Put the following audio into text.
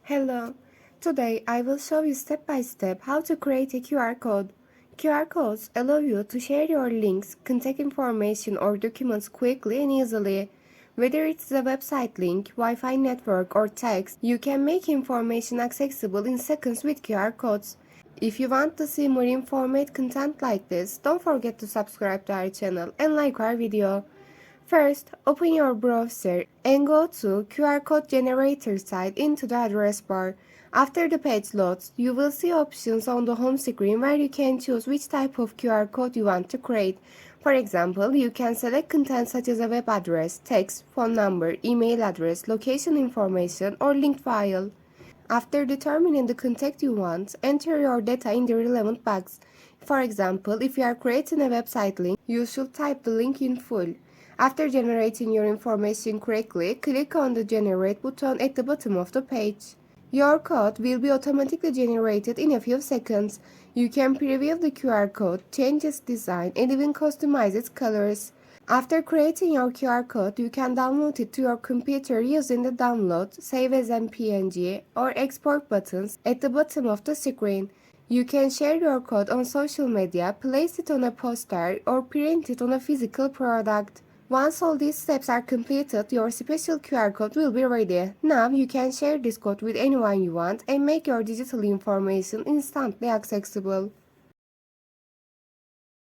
Hello. Today I will show you step by step how to create a QR code. QR codes allow you to share your links, contact information or documents quickly and easily. Whether it's a website link, Wi-Fi network or text, you can make information accessible in seconds with QR codes. If you want to see more informative content like this, don't forget to subscribe to our channel and like our video. First, open your browser and go to QR code generator site into the address bar. After the page loads, you will see options on the home screen where you can choose which type of QR code you want to create. For example, you can select content such as a web address, text, phone number, email address, location information, or linked file. After determining the contact you want, enter your data in the relevant box. For example, if you are creating a website link, you should type the link in full. After generating your information correctly, click on the Generate button at the bottom of the page. Your code will be automatically generated in a few seconds. You can preview the QR code, change its design, and even customize its colors. After creating your QR code, you can download it to your computer using the Download, Save as PNG, or Export buttons at the bottom of the screen. You can share your code on social media, place it on a poster, or print it on a physical product. Once all these steps are completed, your special QR code will be ready. Now you can share this code with anyone you want and make your digital information instantly accessible.